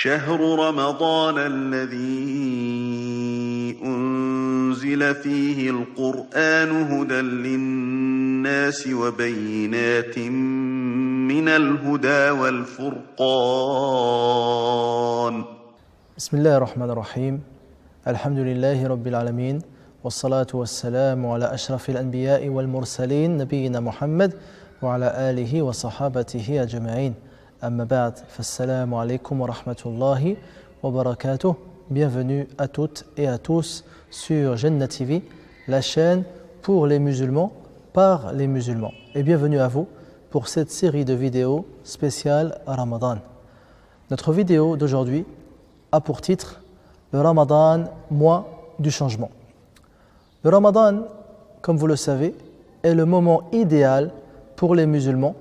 شهر رمضان الذي أنزل فيه القرآن هدى للناس وبينات من الهدى والفرقان بسم الله الرحمن الرحيم الحمد لله رب العالمين والصلاة والسلام على أشرف الأنبياء والمرسلين نبينا محمد وعلى آله وصحابته أجمعين أما بعد فالسلام عليكم ورحمة الله وبركاته. Bienvenue à toutes et à tous sur Jannah TV, la chaîne pour les musulmans, par les musulmans. Et bienvenue à vous pour cette série de vidéos spéciales à Ramadan. Notre vidéo d'aujourd'hui a pour titre le Ramadan, mois du changement. Le Ramadan, comme vous le savez, est le moment idéal pour les musulmans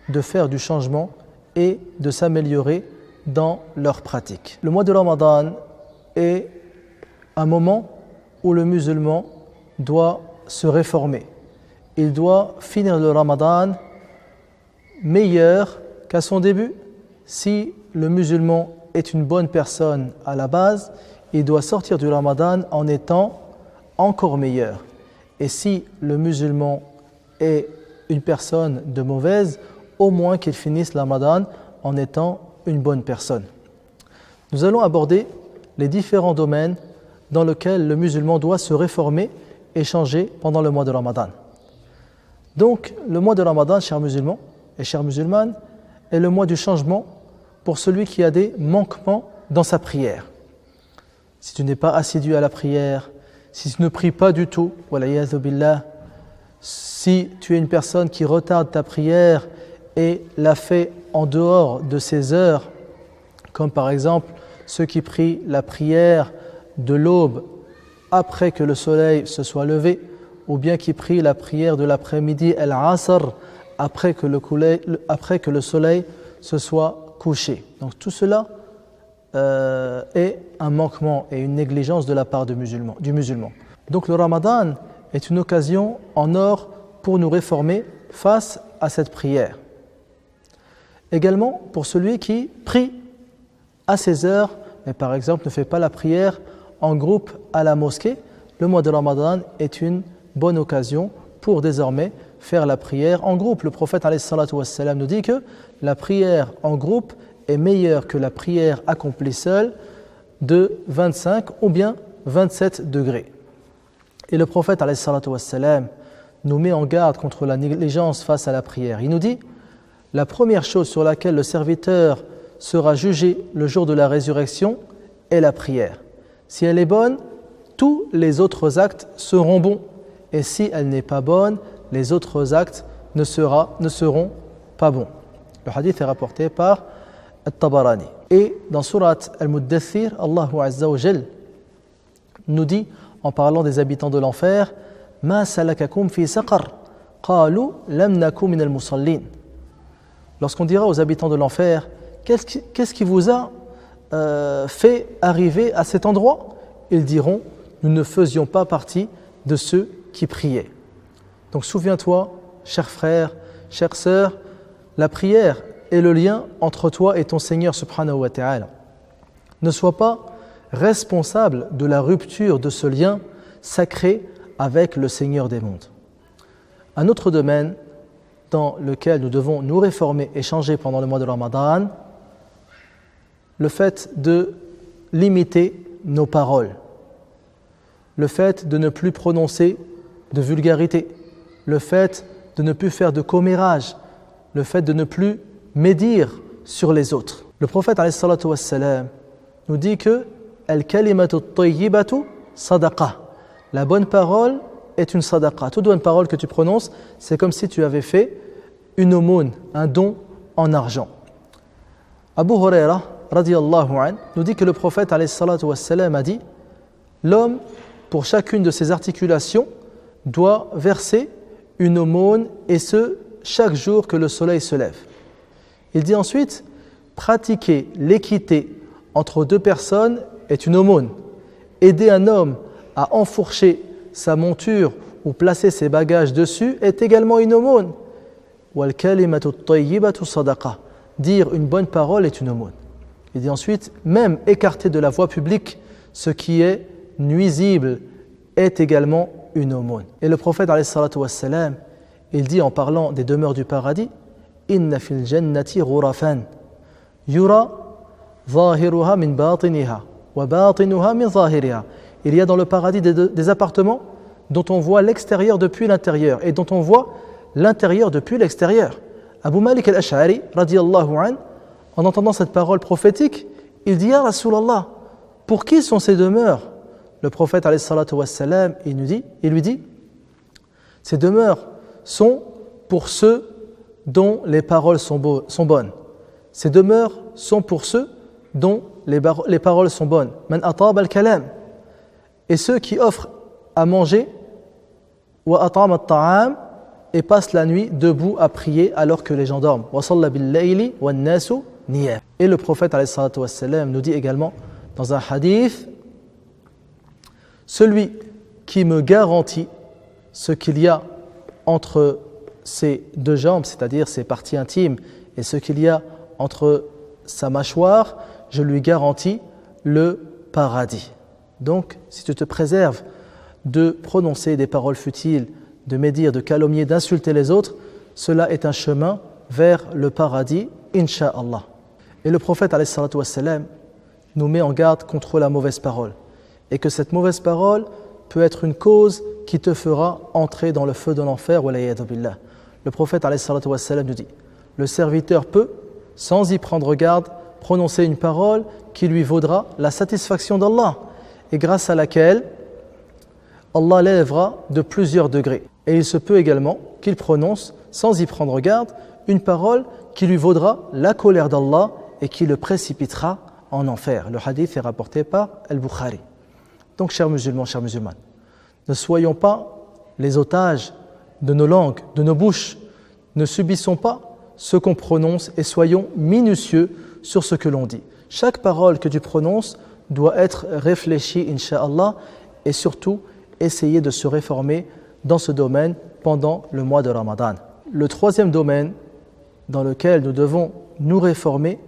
de faire du changement et de s'améliorer dans leurs pratiques. Le mois de Ramadan est un moment où le musulman doit se réformer. Il doit finir le Ramadan meilleur qu'à son début. Si le musulman est une bonne personne à la base, il doit sortir du Ramadan en étant encore meilleur. Et si le musulman est une personne de mauvaise, au moins qu'il finisse le Ramadan en étant une bonne personne. Nous allons aborder les différents domaines dans lesquels le musulman doit se réformer et changer pendant le mois de Ramadan. Donc, le mois de Ramadan, chers musulmans et chères musulmanes, est le mois du changement pour celui qui a des manquements dans sa prière. Si tu n'es pas assidu à la prière, si tu ne pries pas du tout, wala'iyadhu billah, si tu es une personne qui retarde ta prière et la fait en dehors de ses heures, comme par exemple ceux qui prient la prière de l'aube après que le soleil se soit levé, ou bien qui prient la prière de l'après-midi, al-asr, après que le soleil se soit couché. Donc tout cela est un manquement et une négligence de la part du musulman. Donc le Ramadan est une occasion en or pour nous réformer face à cette prière. Également pour celui qui prie à ses heures, mais par exemple ne fait pas la prière en groupe à la mosquée, le mois de Ramadan est une bonne occasion pour désormais faire la prière en groupe. Le prophète alayhi salatu wassalam nous dit que la prière en groupe est meilleure que la prière accomplie seule de 25 ou bien 27 degrés. Et le prophète alayhi salatu wassalam nous met en garde contre la négligence face à la prière. Il nous dit: la première chose sur laquelle le serviteur sera jugé le jour de la résurrection est la prière. Si elle est bonne, tous les autres actes seront bons. Et si elle n'est pas bonne, les autres actes ne seront pas bons. Le hadith est rapporté par At-Tabarani. Et dans Surat Al-Muddathir, Allah Azza wa Jal nous dit, en parlant des habitants de l'enfer: Ma salakakum fi saqar qalu lam naku min al-musallin. Lorsqu'on dira aux habitants de l'enfer: qu'est-ce qui vous a fait arriver à cet endroit? Ils diront: nous ne faisions pas partie de ceux qui priaient. Donc souviens-toi, cher frère, chère sœur, la prière est le lien entre toi et ton Seigneur subhanahu wa ta'ala. Ne sois pas responsable de la rupture de ce lien sacré avec le Seigneur des mondes. Un autre domaine dans lequel nous devons nous réformer et changer pendant le mois de Ramadan, le fait de limiter nos paroles, le fait de ne plus prononcer de vulgarité, le fait de ne plus faire de commérage, le fait de ne plus médire sur les autres. Le prophète alayhi salatu wassalam nous dit que al-kalimatu at-tayyibatu sadaqa. La bonne parole est une sadaqa. Toute bonne parole que tu prononces, c'est comme si tu avais fait une aumône, un don en argent. Abu Huraira radiyallahu anhu nous dit que le prophète alayhi salatu wassalam a dit: l'homme, pour chacune de ses articulations, doit verser une aumône, et ce, chaque jour que le soleil se lève. Il dit ensuite: pratiquer l'équité entre deux personnes est une aumône. Aider un homme à enfourcher sa monture ou placer ses bagages dessus est également une aumône. Dire une bonne parole est une aumône. Il dit ensuite, même écarter de la voie publique ce qui est nuisible est également une aumône. Et le prophète alayhi salatu wassalam, il dit en parlant des demeures du paradis, inna fil jannati ghurafan yura zahiruha min batiniha wa batinuha min zahiriha. Il y a dans le paradis des appartements dont on voit l'extérieur depuis l'intérieur et dont on voit l'intérieur depuis l'extérieur. Abu Malik al-Ash'ari radiyallahu an, en entendant cette parole prophétique, il dit, Ya Rasulallah, pour qui sont ces demeures? Le prophète alayhi salatu wassalam, il lui dit, ces demeures sont pour ceux dont les paroles sont bonnes. Ces demeures sont pour ceux dont les paroles sont bonnes. Man atab al-kalam. Et ceux qui offrent à manger, wa atam at-ta'am, et passent la nuit debout à prier alors que les gens dorment. Wa salla bil-layli wan nasu niyam. Et le prophète alayhi salatu wassalam nous dit également dans un hadith, celui qui me garantit ce qu'il y a entre ses deux jambes, c'est-à-dire ses parties intimes, et ce qu'il y a entre sa mâchoire, je lui garantis le paradis. Donc, si tu te préserves de prononcer des paroles futiles, de médire, de calomnier, d'insulter les autres, cela est un chemin vers le paradis, incha'Allah. Et le prophète, alayhi salatu wassalam, nous met en garde contre la mauvaise parole. Et que cette mauvaise parole peut être une cause qui te fera entrer dans le feu de l'enfer. Le prophète, alayhi salatu wassalam, nous dit, le serviteur peut, sans y prendre garde, prononcer une parole qui lui vaudra la satisfaction d'Allah et grâce à laquelle Allah l'élèvera de plusieurs degrés. Et il se peut également qu'il prononce, sans y prendre garde, une parole qui lui vaudra la colère d'Allah et qui le précipitera en enfer. Le hadith est rapporté par Al-Bukhari. Donc, chers musulmans, chères musulmanes, ne soyons pas les otages de nos langues, de nos bouches. Ne subissons pas ce qu'on prononce et soyons minutieux sur ce que l'on dit. Chaque parole que tu prononces doit être réfléchie, incha'Allah, et surtout essayer de se réformer dans ce domaine pendant le mois de Ramadan. Le troisième domaine dans lequel nous devons nous réformer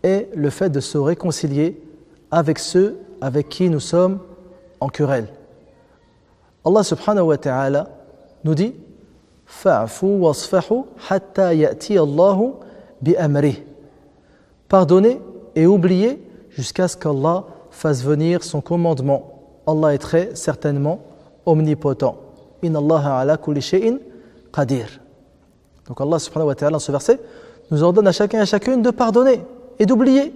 est le fait de se réconcilier avec ceux avec qui nous sommes en querelle. Allah subhanahu wa ta'ala nous dit « Fa'fu wasfahu hatta ya'ti Allahu bi amrih » Pardonnez et oubliez jusqu'à ce qu'Allah fasse venir son commandement. Allah est très certainement omnipotent. « Inna Allaha ala kulli shay'in qadir » Donc Allah subhanahu wa ta'ala, dans ce verset, nous ordonne à chacun et à chacune de pardonner et d'oublier.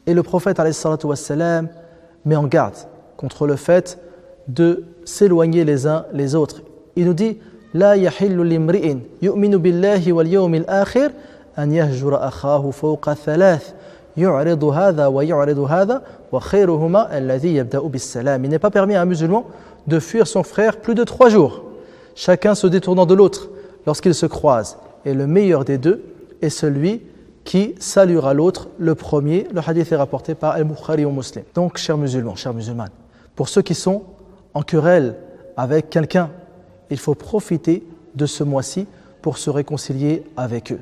Et le prophète alayhi salatu wassalam met en garde contre le fait de s'éloigner les uns les autres. Il nous dit La yahillu limri'in yu'minu billahi wal yawmil akhir an yahjura akhahu fawqa thalath yu'ridu hadha wa yu'ridu hadha wa khayruhuma alladhi yabda'u bis salam. Il n'est pas permis à un musulman de fuir son frère plus de 3 jours, chacun se détournant de l'autre lorsqu'ils se croisent. Et le meilleur des deux est celui qui saluera l'autre le premier. Le hadith est rapporté par Al-Bukhari ou Muslim. Donc, chers musulmans, chères musulmanes, pour ceux qui sont en querelle avec quelqu'un, il faut profiter de ce mois-ci pour se réconcilier avec eux.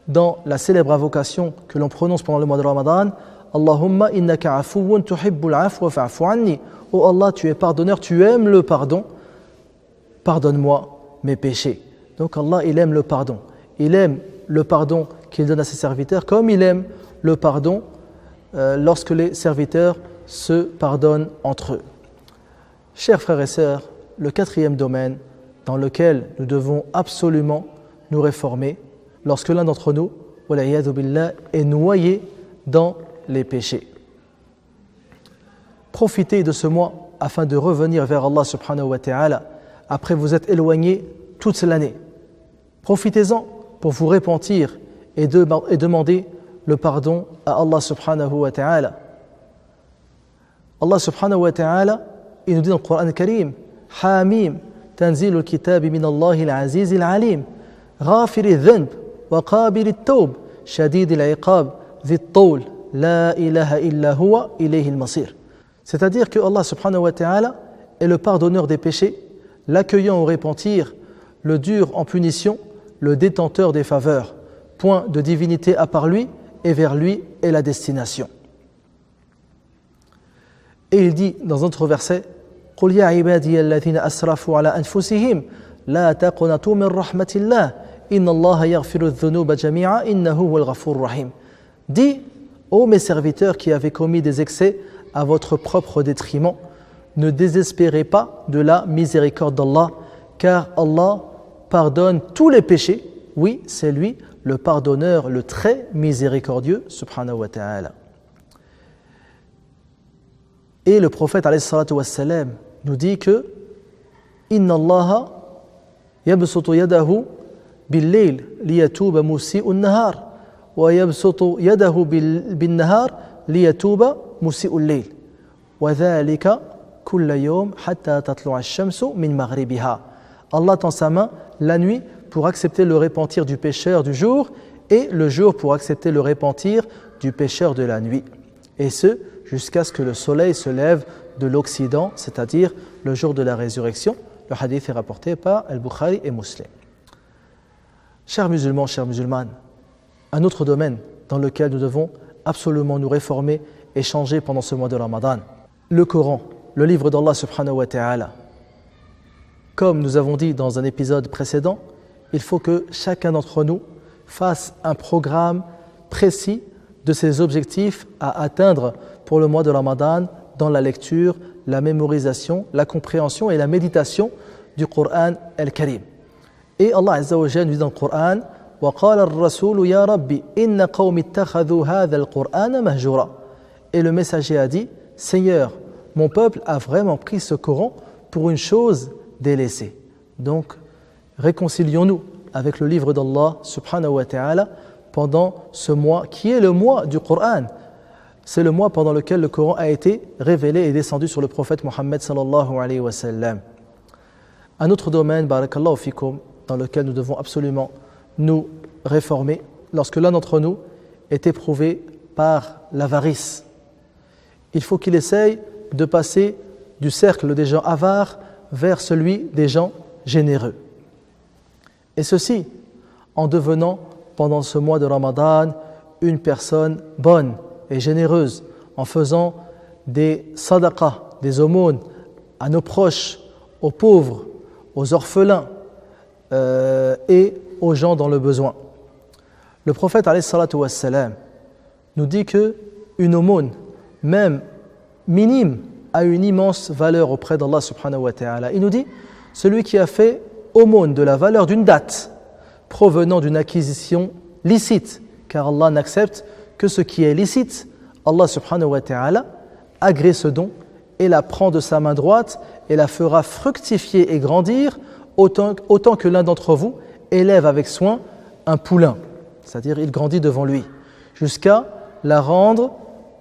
Dans la célèbre invocation que l'on prononce pendant le mois de Ramadan, Allahumma innaka afuwun tuhibbul afwa fa'fu anni. Oh Allah, tu es pardonneur, tu aimes le pardon, pardonne-moi mes péchés. Donc Allah, il aime le pardon. Il aime le pardon qu'il donne à ses serviteurs, comme il aime le pardon lorsque les serviteurs se pardonnent entre eux. Chers frères et sœurs, le quatrième domaine dans lequel nous devons absolument nous réformer, lorsque l'un d'entre nous, wal'iyadhu billah, est noyé dans les péchés. Profitez de ce mois afin de revenir vers Allah subhanahu wa ta'ala après vous être éloigné toute l'année. Profitez-en pour vous repentir et demander le pardon à Allah subhanahu wa ta'ala. Allah subhanahu wa ta'ala, il nous dit dans le Coran Karim, Hamim, tanzilul kitabi min Allahi al-aziz al-alim, ghafiri dhanb wa qabili at-tawb, shadid al-iqab, dhi at-tawl, la ilaha illa huwa, ilayhi al-masir. C'est-à-dire que Allah subhanahu wa ta'ala est le pardonneur des péchés, l'accueillant au repentir, le dur en punition, le détenteur des faveurs. Point de divinité à part lui et vers lui est la destination. Et il dit dans un autre verset قُلْ يَا عِبَادِيَ الَّذِينَ أَسْرَفُوا عَلَى أَنفُسِهِمْ لَا تَقْنَطُوا مِنْ رَحْمَةِ اللَّهِ إِنَّ اللَّهَ يَغْفِرُ الذُّنُوبَ جَمِيعًا إِنَّهُ هُوَ الْغَفُورُ الرَّحِيمُ. Dis, ô mes serviteurs qui avez commis des excès à votre propre détriment, ne désespérez pas de la miséricorde d'Allah, car Allah pardonne tous les péchés. Oui, c'est lui le pardonneur, le très miséricordieux, subhanahu wa ta'ala. Et le prophète alayhi salatu wassalam nous dit que Inna Allaha yabsutu yadahu bil-layl liyatuba musi'un nahar wa yabsutu yadahu bin-nahar liyatuba musi'un layl wa dhalika kulla yawm hatta tatlu'a ash-shamsu min maghribiha. Allah tend sa main la nuit pour accepter le repentir du pécheur du jour et le jour pour accepter le repentir du pécheur de la nuit. Et ce, jusqu'à ce que le soleil se lève de l'Occident, c'est-à-dire le jour de la résurrection. Le hadith est rapporté par Al-Bukhari et Muslim. Chers musulmans, chères musulmanes, un autre domaine dans lequel nous devons absolument nous réformer et changer pendant ce mois de Ramadan. Le Coran, le livre d'Allah subhanahu wa ta'ala. Comme nous avons dit dans un épisode précédent, il faut que chacun d'entre nous fasse un programme précis de ses objectifs à atteindre pour le mois de Ramadan dans la lecture, la mémorisation, la compréhension et la méditation du Coran al-Karim. Et Allah Azza wa Jalla nous dit dans le Coran وَقَالَ الرَّسُولُ يَا رَبِّ إِنَّ قَوْمِ اتَّخَذُوا هَذَا الْقُرْآنَ مَهْجُورًا. Et le messager a dit, Seigneur, mon peuple a vraiment pris ce Coran pour une chose délaissée. Donc, réconcilions-nous avec le livre d'Allah subhanahu wa ta'ala pendant ce mois qui est le mois du Coran. C'est le mois pendant lequel le Coran a été révélé et descendu sur le prophète Mohammed sallallahu alayhi wa sallam. Un autre domaine, barakallahu fikum, dans lequel nous devons absolument nous réformer, lorsque l'un d'entre nous est éprouvé par l'avarice, il faut qu'il essaye de passer du cercle des gens avares vers celui des gens généreux. Et ceci en devenant pendant ce mois de Ramadan une personne bonne et généreuse, en faisant des sadaqas, des aumônes à nos proches, aux pauvres, aux orphelins et aux gens dans le besoin. Le prophète alayhi salatu wassalam nous dit qu'une aumône, même minime, a une immense valeur auprès d'Allah subhanahu wa ta'ala. Il nous dit, celui qui a fait aumône de la valeur d'une date provenant d'une acquisition licite, car Allah n'accepte que ce qui est licite, Allah subhanahu wa ta'ala agrée ce don et la prend de sa main droite et la fera fructifier et grandir autant que l'un d'entre vous élève avec soin un poulain, c'est-à-dire il grandit devant lui, jusqu'à la rendre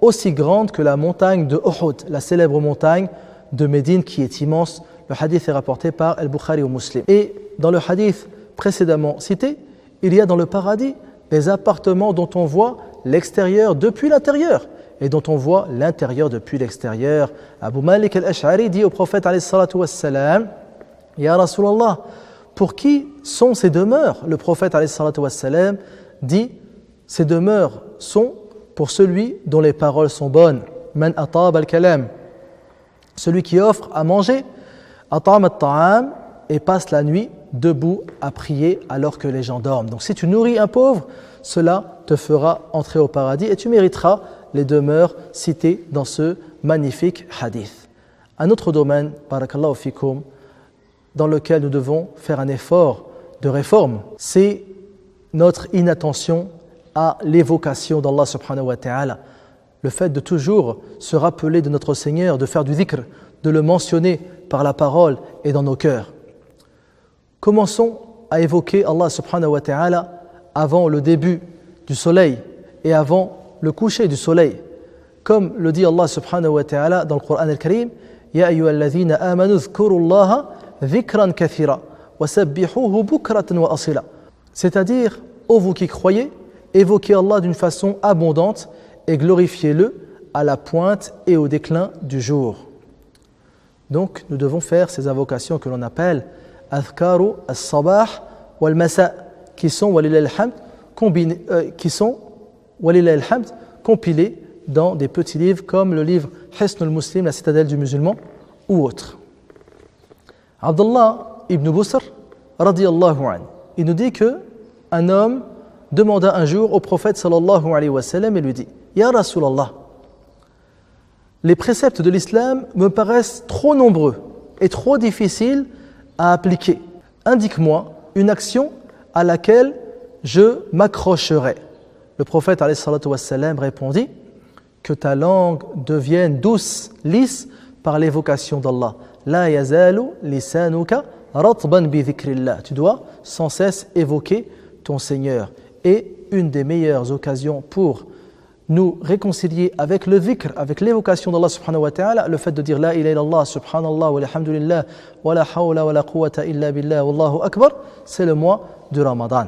aussi grande que la montagne de Uhud, la célèbre montagne de Médine qui est immense. Le hadith est rapporté par Al-Bukhari ou Muslim. Et dans le hadith précédemment cité, il y a dans le paradis des appartements dont on voit l'extérieur depuis l'intérieur et dont on voit l'intérieur depuis l'extérieur. Abu Malik al-Ash'ari dit au prophète alayhi salatu wassalam, Ya Rasulallah, pour qui sont ces demeures? Le prophète alayhi salatu wassalam dit, ces demeures sont pour celui dont les paroles sont bonnes. Man atab al-kalam, celui qui offre à manger, atam al-ta'am, et passe la nuit debout à prier alors que les gens dorment. Donc si tu nourris un pauvre, cela te fera entrer au paradis et tu mériteras les demeures citées dans ce magnifique hadith. Un autre domaine, barakallahu fikum, dans lequel nous devons faire un effort de réforme, c'est notre inattention à l'évocation d'Allah subhanahu wa ta'ala. Le fait de toujours se rappeler de notre Seigneur, de faire du dhikr, de le mentionner par la parole et dans nos cœurs. Commençons à évoquer Allah subhanahu wa ta'ala avant le début du soleil et avant le coucher du soleil. Comme le dit Allah subhanahu wa ta'ala dans le Coran al-Karim, Ya ayyuhalladhina amanu dhkurullaha dhikran kathira wa sabbihuhu bukratan wa asila. C'est-à-dire, ô vous qui croyez, évoquez Allah d'une façon abondante et glorifiez-le à la pointe et au déclin du jour. Donc, nous devons faire ces invocations que l'on appelle Adhkaru as-sabah wal-masa, qui sont, walillah al-hamd, qui sont walillah al-hamd, compilés dans des petits livres comme le livre Hisn al-Muslim, la citadelle du musulman, ou autre. Abdullah ibn Busr, radiyallahu anhu, il nous dit que un homme demanda un jour au prophète sallallahu alayhi wa sallam et lui dit « Ya Rasulallah, les préceptes de l'islam me paraissent trop nombreux et trop difficiles à appliquer. Indique-moi une action à laquelle je m'accrocherai. » Le prophète alayhi salatu wa sallam répondit « Que ta langue devienne douce, lisse par l'évocation d'Allah. La yazalu lisanuka ratban bi dhikrillah. » Tu dois sans cesse évoquer ton Seigneur. Et une des meilleures occasions pour nous réconcilier avec le dhikr, avec l'évocation d'Allah subhanahu wa ta'ala, le fait de dire la ilaha illallah, subhanallah, wa alhamdulillah, wa la hawla wa la quwwata illa billah, wallahu akbar, c'est le mois du Ramadan.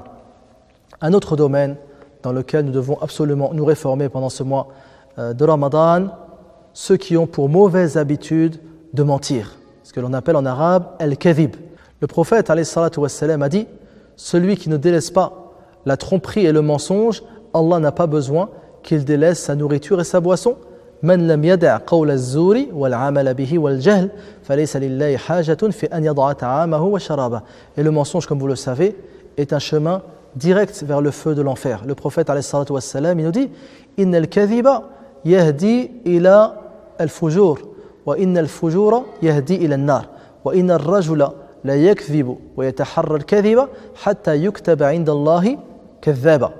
Un autre domaine dans lequel nous devons absolument nous réformer pendant ce mois de Ramadan, ceux qui ont pour mauvaise habitude de mentir, ce que l'on appelle en arabe al-kadhib. Le prophète alayhi salatu wa sallam a dit, celui qui ne délaisse pas la tromperie et le mensonge, Allah n'a pas besoin qu'il délaisse sa nourriture et sa boisson. Man lam yada' qawla az-zuri wal 'amala bihi wal jahl falaysa lillahi hajatun fi an yada'a ta'amahu wa sharaba. Et le mensonge, comme vous le savez, est un chemin direct vers le feu de l'enfer. Le prophète alayhi salatu wa sallam, il nous dit innal kadhiba yahdi ila al-fujur wa innal fujura yahdi ila an-nar wa innal rajula la yakdhibu wa yataharra al-kadhiba hatta yuktaba 'inda Allahi kadhaba.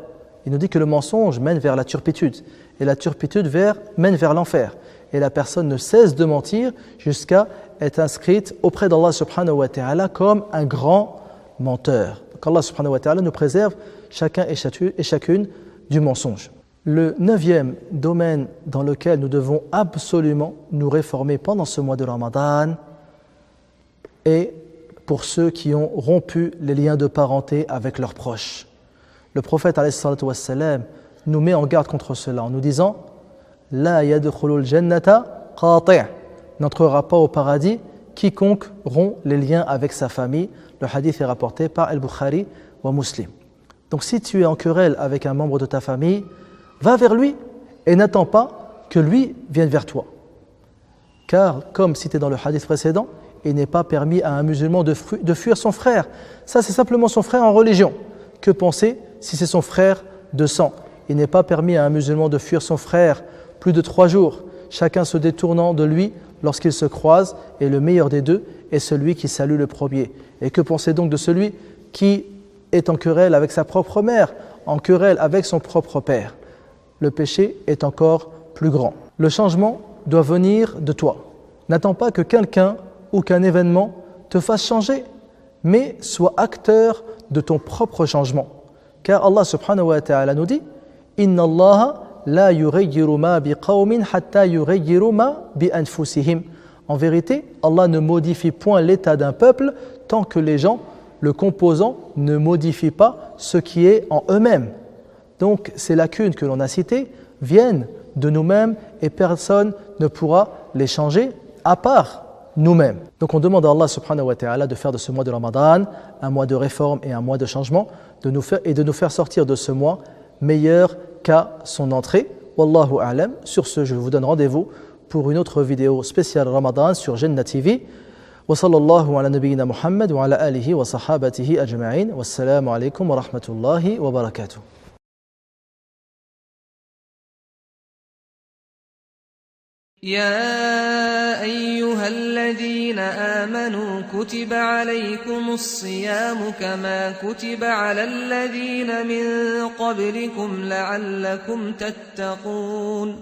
Il nous dit que le mensonge mène vers la turpitude et la turpitude mène vers l'enfer. Et la personne ne cesse de mentir jusqu'à être inscrite auprès d'Allah subhanahu wa ta'ala comme un grand menteur. Qu'Allah subhanahu wa ta'ala nous préserve chacun et chacune du mensonge. Le 9e domaine dans lequel nous devons absolument nous réformer pendant ce mois de Ramadan est pour ceux qui ont rompu les liens de parenté avec leurs proches. Le prophète alayhi salatu wa sallam nous met en garde contre cela en nous disant « La yadkhulul jannata qati'. » N'entrera pas au paradis quiconque rompt les liens avec sa famille. Le hadith est rapporté par Al-Bukhari wa Muslim. Donc si tu es en querelle avec un membre de ta famille, va vers lui et n'attends pas que lui vienne vers toi. Car, comme cité dans le hadith précédent, il n'est pas permis à un musulman de fuir son frère. Ça, c'est simplement son frère en religion. Que penser si c'est son frère de sang? Il n'est pas permis à un musulman de fuir son frère plus de 3 jours, chacun se détournant de lui lorsqu'ils se croisent, et le meilleur des deux est celui qui salue le premier. Et que penser donc de celui qui est en querelle avec sa propre mère, en querelle avec son propre père? Le péché est encore plus grand. Le changement doit venir de toi. N'attends pas que quelqu'un ou qu'un événement te fasse changer, mais sois acteur de ton propre changement. Car Allah subhanahu wa ta'ala nous dit « Inna Allah la yughayyiru ma biqawmin hatta yughayyiru ma bi anfusihim » En vérité, Allah ne modifie point l'état d'un peuple tant que les gens, le composant, ne modifient pas ce qui est en eux-mêmes. Donc, ces lacunes que l'on a citées viennent de nous-mêmes et personne ne pourra les changer à part nous-mêmes. Donc on demande à Allah subhanahu wa ta'ala de faire de ce mois de Ramadan un mois de réforme et un mois de changement, de nous faire sortir de ce mois meilleur qu'à son entrée. Wallahu a'lam. Sur ce, je vous donne rendez-vous pour une autre vidéo spéciale Ramadan sur Jannah TV. Wa sallallahu ala nabiyyina Muhammad wa ala alihi wa sahabatihi ajma'in. Wassalamu alaikum wa rahmatullahi wa barakatuh. يا أيها الذين آمنوا كتب عليكم الصيام كما كتب على الذين من قبلكم لعلكم تتقون